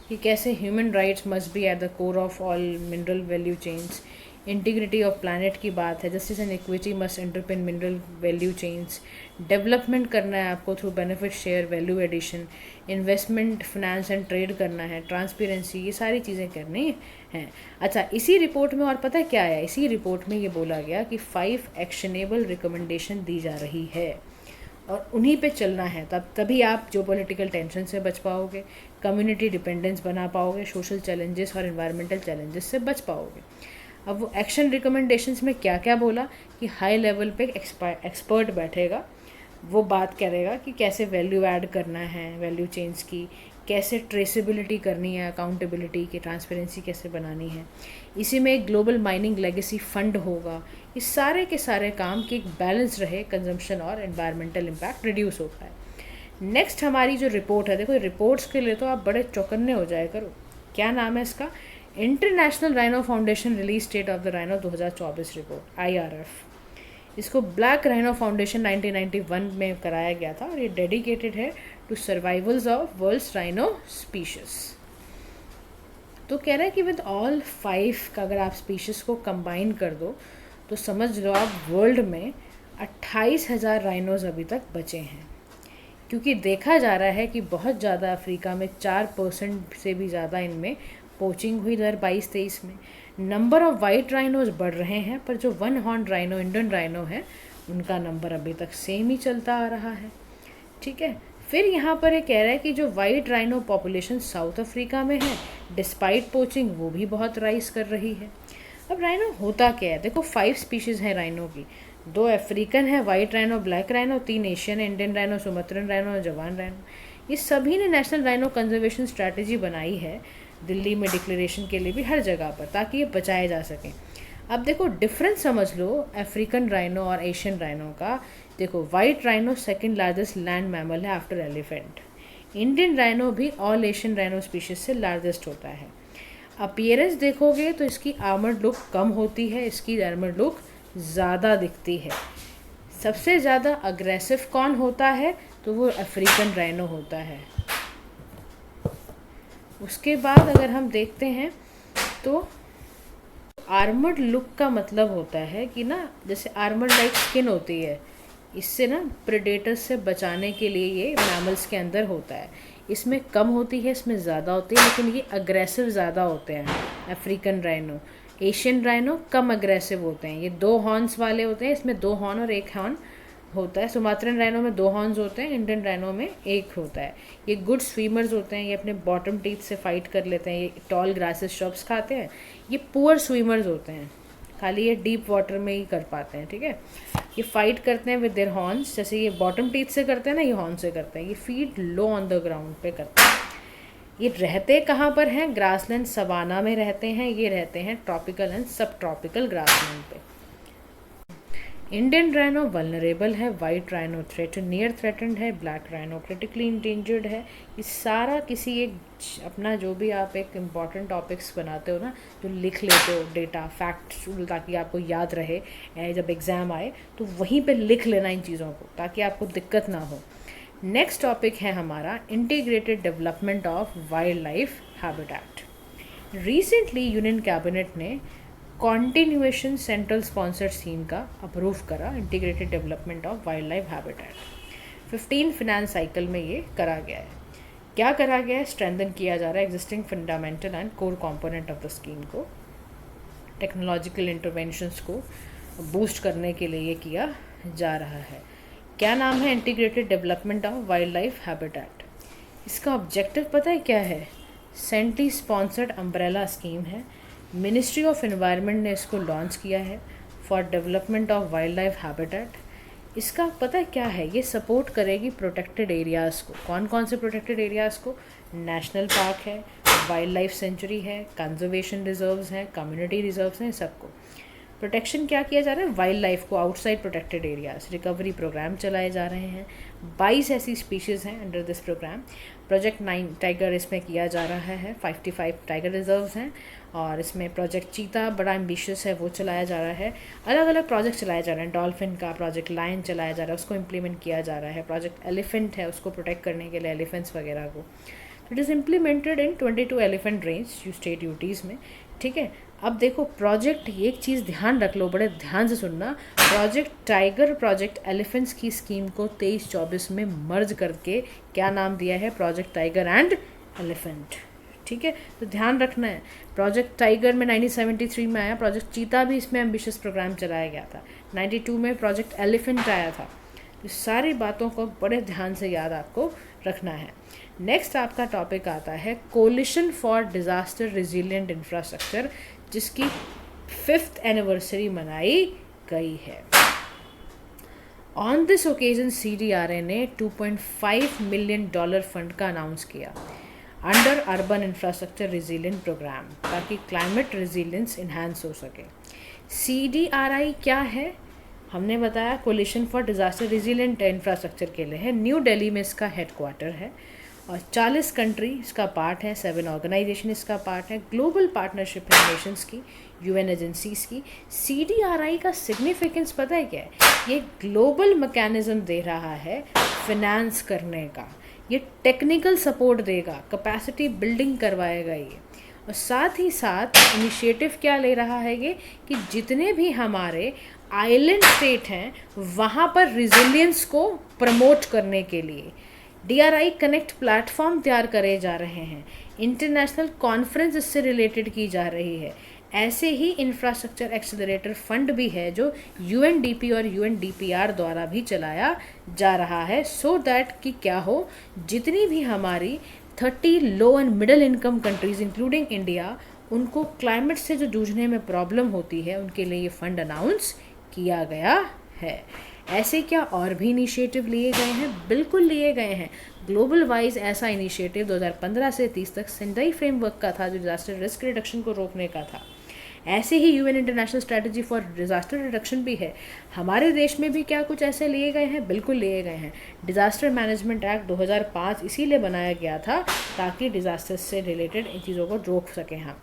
कि कैसे human rights must be at the core of all mineral value chains, integrity of planet की बात है, justice and equity must underpin mineral value chains, development करना है आपको through benefit share, value addition, investment, finance and trade करना है, transparency, ये सारी चीज़ें करनी हैं। अच्छा, इसी रिपोर्ट में और पता क्या है, इसी रिपोर्ट में ये बोला गया कि 5 एक्शनेबल रिकमेंडेशन दी जा रही है, और उन्हीं पे चलना है, तभी आप जो पॉलिटिकल टेंशन से बच पाओगे, कम्युनिटी डिपेंडेंस बना पाओगे, सोशल चैलेंजेस और इन्वायरमेंटल चैलेंजेस से बच पाओगे। अब वो एक्शन रिकमेंडेशंस में क्या क्या बोला कि हाई लेवल पे एक्सपर्ट बैठेगा, वो बात करेगा कि कैसे वैल्यू ऐड करना है, वैल्यू चेन्स की कैसे ट्रेसेबिलिटी करनी है, अकाउंटेबिलिटी की ट्रांसपेरेंसी कैसे बनानी है। इसी में एक ग्लोबल माइनिंग लेगेसी फंड होगा। इस सारे के सारे काम की एक बैलेंस रहे, कंजम्पशन और एनवायरमेंटल इम्पैक्ट रिड्यूस हो पाए। नेक्स्ट हमारी जो रिपोर्ट है, देखो रिपोर्ट्स के लिए तो आप बड़े चौकन्ने हो जाए करो। क्या नाम है इसका? International rhino foundation release state of the rhino 2024 report, IRF। इसको ब्लैक राइनो फाउंडेशन 1991 में कराया गया था और ये डेडिकेटेड है to survivals of world's rhino species. तो कह रहा है कि विद ऑल 5 का अगर आप स्पीशीज़ को कंबाइन कर दो तो समझ लो आप वर्ल्ड में 28,000 राइनोज अभी तक बचे हैं। क्योंकि देखा जा रहा है कि बहुत ज़्यादा अफ्रीका में 4% से भी ज़्यादा इनमें पोचिंग हुई 2022-23 में। नंबर ऑफ वाइट राइनोज बढ़ रहे हैं, पर जो 1 हॉर्न राइनो, इंडियन राइनो है, उनका नंबर अभी तक सेम ही चलता आ रहा है। ठीक है, फिर यहाँ पर ये कह रहा है कि जो white rhino population south Africa में है, डिस्पाइट पोचिंग वो भी बहुत राइज कर रही है। अब राइनो होता क्या है? देखो 5 स्पीशीज़ हैं राइनो की, 2 अफ्रीकन है, white rhino, black rhino, 3 Asian है, इंडियन राइनो, सुमत्रन राइनो और जवान राइनो। ये सभी ने नेशनल राइनो कंजर्वेशन स्ट्रैटेजी बनाई है दिल्ली में डिक्लेरेशन के लिए भी, हर जगह पर, ताकि ये बचाए जा सकें। अब देखो डिफरेंस समझ लो अफ्रीकन राइनो और एशियन राइनो का। देखो white rhino second largest land mammal है आफ्टर एलिफेंट। इंडियन राइनो भी ऑल एशियन राइनो स्पीशीज से लार्जेस्ट होता है। अपीयरेंस देखोगे तो इसकी आर्मर्ड लुक कम होती है, इसकी आर्मर्ड लुक ज़्यादा दिखती है। सबसे ज़्यादा अग्रेसिव कौन होता है? तो वो अफ्रीकन राइनो होता है। उसके बाद अगर हम देखते हैं तो आर्मर्ड लुक का मतलब होता है कि ना, जैसे आर्मर्ड लाइक स्किन होती है, इससे ना प्रेडेटर्स से बचाने के लिए ये मैमल्स के अंदर होता है। इसमें कम होती है, इसमें ज़्यादा होती है, लेकिन ये अग्रेसिव ज़्यादा होते हैं अफ्रीकन राइनो। एशियन राइनो कम अग्रेसिव होते हैं, ये 2 हॉर्न्स वाले होते हैं, इसमें 2 हॉर्न और 1 हॉर्न होता है। सुमात्रन राइनो में 2 हॉर्न्स होते हैं, इंडियन राइनो में 1 होता है। ये गुड स्विमर्स होते हैं, ये अपने बॉटम टीथ से फाइट कर लेते हैं, ये टॉल ग्रासेस श्रब्स खाते हैं। ये पुअर स्विमर्स होते हैं, खाली ये डीप वाटर में ही कर पाते हैं। ठीक है, ये फाइट करते हैं विद देयर हॉर्न्स, जैसे ये बॉटम टीथ से करते हैं ना, ये हॉर्न से करते हैं। ये feed low on the ground पे करते हैं। ये रहते कहाँ पर हैं? ग्रासलैंड सवाना में रहते हैं। ये रहते हैं ट्रॉपिकल एंड सब ट्रॉपिकल ग्रासलैंड पे। इंडियन राइनो वल्नरेबल है, वाइट राइनो नियर थ्रेटेंड है, ब्लैक राइनो क्रिटिकली इंडेंजर्ड है। ये सारा किसी एक अपना जो भी आप एक इम्पॉर्टेंट टॉपिक्स बनाते हो ना, जो लिख लेते हो डेटा फैक्ट, ताकि आपको याद रहे जब एग्ज़ाम आए, तो वहीं पे लिख लेना इन चीज़ों को, ताकि आपको दिक्कत ना हो। नेक्स्ट टॉपिक है हमारा integrated development of wild life habitat. Recently union cabinet ने कॉन्टिन्यूएशन सेंट्रल स्पॉन्सर्ड स्कीम का अप्रूव करा, integrated development of wild life habitat. 15 finance cycle में ये करा गया है। क्या करा गया है? स्ट्रेंथन किया जा रहा है existing fundamental and core component of the scheme को, टेक्नोलॉजिकल इंटरवेंशंस को बूस्ट करने के लिए ये किया जा रहा है। क्या नाम है? Integrated development of wild life habitat. इसका ऑब्जेक्टिव पता है क्या है? सेंट्रली स्पॉन्सर्ड अम्ब्रेला स्कीम है, मिनिस्ट्री ऑफ एनवायरनमेंट ने इसको लॉन्च किया है for development of wild life habitat. इसका पता है क्या है? ये सपोर्ट करेगी प्रोटेक्टेड एरियाज़ को। कौन कौन से प्रोटेक्टेड एरियाज़ को? नेशनल पार्क है, वाइल्ड लाइफ सेंचुरी है, कंजर्वेशन रिजर्व्स हैं, कम्युनिटी रिजर्व्स हैं, सबको प्रोटेक्शन क्या किया जा रहा है? वाइल्ड लाइफ को outside protected areas recovery programme चलाए जा रहे हैं। 22 ऐसी स्पीशीज़ हैं under this programme. Project 9 tiger इसमें किया जा रहा है, 55 टाइगर रिजर्व्स हैं, और इसमें प्रोजेक्ट चीता बड़ा एम्बिशियस है, वो चलाया जा रहा है। अलग अलग प्रोजेक्ट चलाए जा रहे हैं। डॉल्फिन का प्रोजेक्ट लायन चलाया जा रहा है, उसको इम्प्लीमेंट किया जा रहा है। प्रोजेक्ट एलिफेंट है, उसको प्रोटेक्ट करने के लिए एलिफेंट्स वगैरह को। It is implemented in 22 elephant range state UTs में। ठीक है, अब देखो प्रोजेक्ट, एक चीज़ ध्यान रख लो, बड़े ध्यान से सुनना। प्रोजेक्ट टाइगर, प्रोजेक्ट एलिफेंट्स की स्कीम को 23-24 में मर्ज करके क्या नाम दिया है? Project tiger and elephant. ठीक है, तो ध्यान रखना है। प्रोजेक्ट टाइगर में 1973 में आया, प्रोजेक्ट चीता भी इसमें एम्बिशियस प्रोग्राम चलाया गया था। 92 में प्रोजेक्ट एलिफेंट आया था। तो सारी बातों को बड़े ध्यान से याद आपको रखना है। नेक्स्ट आपका टॉपिक आता है collision for disaster resilient infrastructure, जिसकी 5th एनिवर्सरी मनाई गई है। ऑन दिस ओकेजन CDRA ने $2.5 मिलियन फंड का अनाउंस किया under urban infrastructure resilient programme, ताकि क्लाइमेट रिजिलियंस इन्हांस हो सके। CDRI क्या है? हमने बताया collision for disaster resilient infrastructure के लिए है। न्यू दिल्ली में इसका हेडक्वार्टर है और 40 कंट्री इसका पार्ट है, 7 ऑर्गेनाइजेशन इसका पार्ट है, ग्लोबल पार्टनरशिप है नेशंस की, UN एजेंसीज़ की। CDRI का सिग्निफिकेंस पता है क्या है? ये ग्लोबल मैकेनिज़्म दे रहा है फिनेंस करने का, ये टेक्निकल सपोर्ट देगा, कैपेसिटी बिल्डिंग करवाएगा ये, और साथ ही साथ इनिशिएटिव क्या ले रहा है ये कि जितने भी हमारे आइलैंड स्टेट हैं वहाँ पर रिजिलियंस को प्रमोट करने के लिए DRI कनेक्ट प्लेटफॉर्म तैयार करे जा रहे हैं, इंटरनेशनल कॉन्फ्रेंस इससे रिलेटेड की जा रही है। ऐसे ही इंफ्रास्ट्रक्चर एक्सेलरेटर फंड भी है जो UNDP और UNDPR द्वारा भी चलाया जा रहा है, सो दैट कि क्या हो, जितनी भी हमारी 30 low and middle income countries including India, उनको क्लाइमेट से जो जूझने में प्रॉब्लम होती है उनके लिए ये फंड अनाउंस किया गया है। ऐसे क्या और भी इनिशिएटिव लिए गए हैं? बिल्कुल लिए गए हैं। ग्लोबल वाइज ऐसा इनिशिएटिव 2015 से 30 तक सेंडाई फ्रेमवर्क का था जो डिज़ास्टर रिस्क रिडक्शन को रोकने का था। ऐसे ही UN international strategy for disaster reduction भी है। हमारे देश में भी क्या कुछ ऐसे लिए गए हैं? बिल्कुल लिए गए हैं। डिज़ास्टर मैनेजमेंट एक्ट 2005 इसीलिए बनाया गया था ताकि डिज़ास्टर से रिलेटेड इन चीज़ों को रोक सकें हम।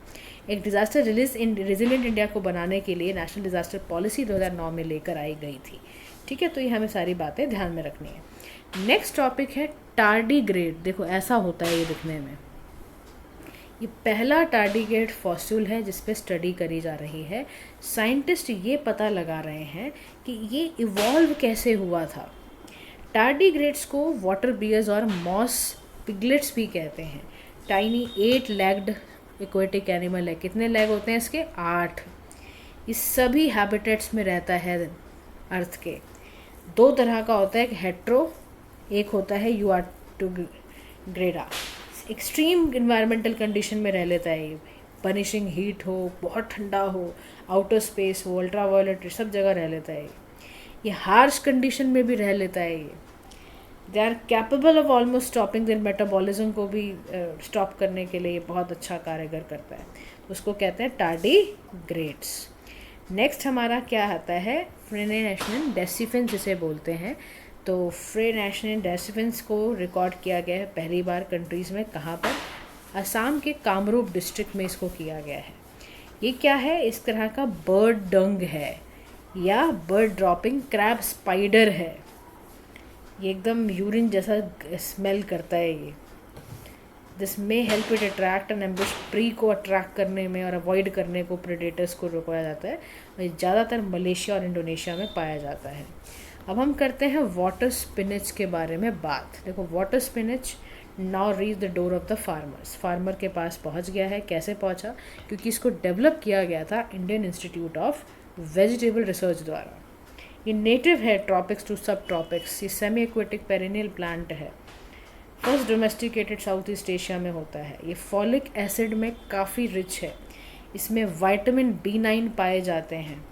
एक डिज़ास्टर रेजिलिएंट इंडिया को बनाने के लिए नेशनल डिज़ास्टर पॉलिसी 2009 में लेकर आई गई थी। ठीक है, तो ये हमें सारी बातें ध्यान में रखनी है। नेक्स्ट टॉपिक है टार्डीग्रेड। देखो ऐसा होता है ये दिखने में। ये पहला टार्डीग्रेड फॉसिल है जिस पे स्टडी करी जा रही है। साइंटिस्ट ये पता लगा रहे हैं कि ये इवॉल्व कैसे हुआ था। टार्डीग्रेड्स को वाटर बियर्स और मॉस पिगलेट्स भी कहते हैं। टाइनी 8 लेग्ड एक्वेटिक एनिमल है। कितने लेग होते हैं इसके? 8। इस सभी हैबिटेट्स में रहता है अर्थ के। 2 तरह का होता है, एक हेट्रो, एक होता है यूआर्टोग्रेडा। एक्सट्रीम इन्वायरमेंटल कंडीशन में रह लेता है ये, पनिशिंग हीट हो, बहुत ठंडा हो, आउटर स्पेस हो, अल्ट्रावायलेट, सब जगह रह लेता है ये हार्श कंडीशन में भी रह लेता है ये। They are capable of almost stopping their metabolism को भी स्टॉप करने के लिए ये बहुत अच्छा कारीगर करता है, उसको कहते हैं टार्डीग्रेड्स। नेक्स्ट हमारा क्या आता है? फ्रेनेशनल डेसिफेंस जिसे बोलते हैं। तो फ्रेनेशनल डेसिफेंस को रिकॉर्ड किया गया है पहली बार कंट्रीज़ में। कहाँ पर? असम के कामरूप डिस्ट्रिक्ट में इसको किया गया है। ये क्या है? इस तरह का बर्ड डंग है या बर्ड ड्रॉपिंग क्रैब स्पाइडर है। ये एकदम यूरिन जैसा स्मेल करता है ये। This may help it attract and ambush pre को अट्रैक्ट करने में और अवॉइड करने को प्रेडेटर्स को रोका जाता है। और ये ज़्यादातर मलेशिया और इंडोनेशिया में पाया जाता है। अब हम करते हैं वाटर स्पिनच के बारे में बात। देखो water spinach now reach the door of the farmers. Farmer के पास पहुंच गया है। कैसे पहुंचा? क्योंकि इसको डेवलप किया गया था Indian institute of vegetable research द्वारा। ये नेटिव है ट्रॉपिक्स टू सब ट्रॉपिक्स। ये सेमी एक्वेटिक पेरिनियल प्लांट है। First domesticated south east Asia में होता है। ये फॉलिक एसिड में काफ़ी रिच है। इसमें विटामिन B9 पाए जाते हैं,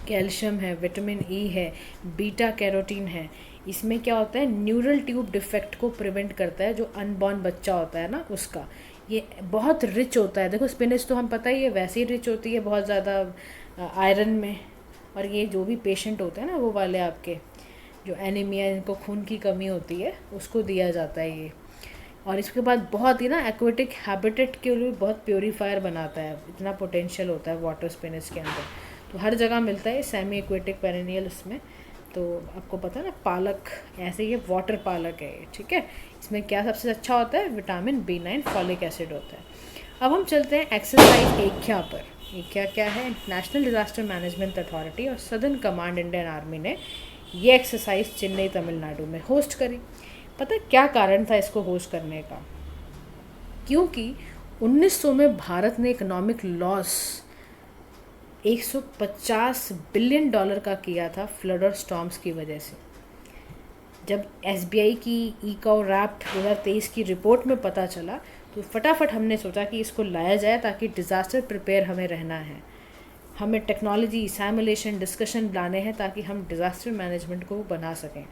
कैल्शियम है, विटामिन E है, बीटा कैरोटीन है। इसमें क्या होता है? न्यूरल ट्यूब डिफेक्ट को प्रिवेंट करता है, जो अनबॉर्न बच्चा होता है ना उसका। ये बहुत रिच होता है। देखो स्पिनच तो हम पता ही है वैसे ही रिच होती है बहुत ज़्यादा आयरन में। और ये जो भी पेशेंट होते हैं ना वो वाले आपके जो एनीमिया, इनको खून की कमी होती है, उसको दिया जाता है ये। और इसके बाद बहुत ही ना एक्वेटिक हैबिटेट के लिए बहुत प्योरीफायर बनाता है। इतना पोटेंशियल होता है वाटर स्पिनच के अंदर। तो हर जगह मिलता है सेमी एक्वेटिक पेरिनियल इसमें। तो आपको पता है ना पालक, ऐसे ये वाटर पालक है ये। ठीक है, इसमें क्या सबसे अच्छा होता है? विटामिन B9 फॉलिक एसिड होता है। अब हम चलते हैं एक्सरसाइज एख्या पर। एख्या क्या है? नेशनल डिज़ास्टर मैनेजमेंट अथॉरिटी और सदर्न कमांड इंडियन आर्मी ने ये एक्सरसाइज चेन्नई तमिलनाडु में होस्ट करी। पता है क्या कारण था इसको होस्ट करने का? क्योंकि 1900 में भारत ने इकोनॉमिक लॉस $150 बिलियन का किया था फ्लड और स्टॉर्म्स की वजह से। जब SBI की ई-कॉव रैप्ट 2023 की रिपोर्ट में पता चला तो फटाफट हमने सोचा कि इसको लाया जाए, ताकि डिज़ास्टर प्रिपेयर हमें रहना है। हमें टेक्नोलॉजी, सिमुलेशन, डिस्कशन लाने हैं ताकि हम डिज़ास्टर मैनेजमेंट को बना सकें।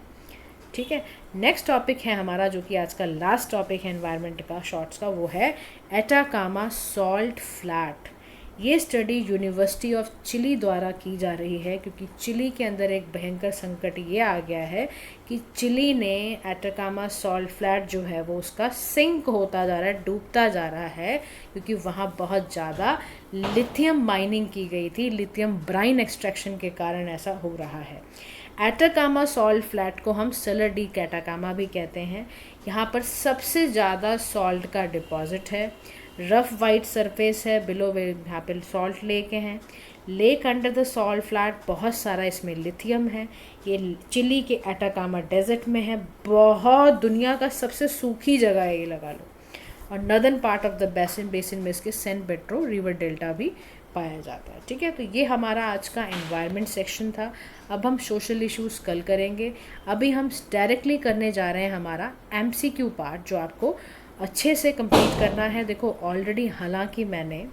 ठीक है, नेक्स्ट टॉपिक है हमारा, जो कि आज का लास्ट टॉपिक है एनवायरनमेंट का, शॉर्ट्स का, वो है एटाकामा सॉल्ट फ्लैट। ये स्टडी यूनिवर्सिटी ऑफ चिली द्वारा की जा रही है, क्योंकि चिली के अंदर एक भयंकर संकट ये आ गया है कि चिली ने एटाकामा सॉल्ट फ्लैट जो है वो उसका सिंक होता जा रहा है, डूबता जा रहा है, क्योंकि वहाँ बहुत ज़्यादा लिथियम माइनिंग की गई थी। लिथियम ब्राइन एक्सट्रैक्शन के कारण ऐसा हो रहा है। एटाकामा सॉल्ट फ्लैट को हम सेलर डी कैटाकामा भी कहते हैं। यहाँ पर सबसे ज़्यादा सॉल्ट का डिपॉजिट है। रफ वाइट सरफेस है, बिलो वे यहाँ पे सॉल्ट लेक हैं। Lake under the salt flat, बहुत सारा इसमें लिथियम है। ये चिली के एटाकामा डेजर्ट में है, बहुत दुनिया का सबसे सूखी जगह है ये, लगा लो। और northern part of the basin में इसके सैन पेड्रो रिवर डेल्टा भी पाया जाता है। ठीक है, तो ये हमारा आज का एनवायरनमेंट सेक्शन था। अब हम सोशल इश्यूज़ कल करेंगे। अभी हम डायरेक्टली करने जा रहे हैं हमारा MCQ पार्ट, जो आपको अच्छे से कंप्लीट करना है। देखो ऑलरेडी हालांकि मैंने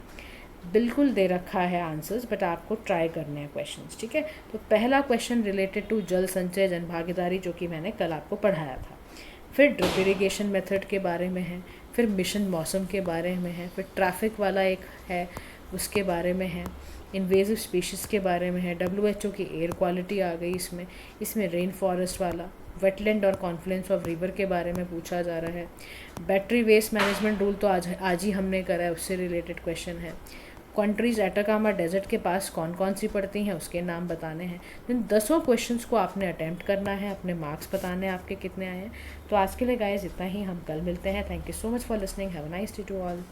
बिल्कुल दे रखा है आंसर्स, बट आपको ट्राई करने हैं क्वेश्चंस। ठीक है, तो पहला क्वेश्चन रिलेटेड टू जल संचय जन भागीदारी, जो कि मैंने कल आपको पढ़ाया था। फिर ड्रिप इरिगेशन मेथड के बारे में है, फिर मिशन मौसम के बारे में है, फिर ट्रैफिक वाला एक है उसके बारे में है, इन्वेजिव स्पीशीज़ के बारे में है, WHO की एयर क्वालिटी आ गई इसमें रेन फॉरेस्ट वाला, वेटलैंड और कॉन्फ्लुएंस ऑफ रिवर के बारे में पूछा जा रहा है। बैटरी वेस्ट मैनेजमेंट रूल तो आज ही हमने करा है, उससे रिलेटेड क्वेश्चन है। कंट्रीज एटाकामा डेजर्ट के पास कौन कौन सी पड़ती हैं उसके नाम बताने हैं। इन 10 क्वेश्चंस को आपने अटैम्प्ट करना है, अपने मार्क्स बताने हैं आपके कितने आए हैं। तो आज के लिए गाइस इतना ही, हम कल मिलते हैं। Thank you so much for listening, have a nice day to all.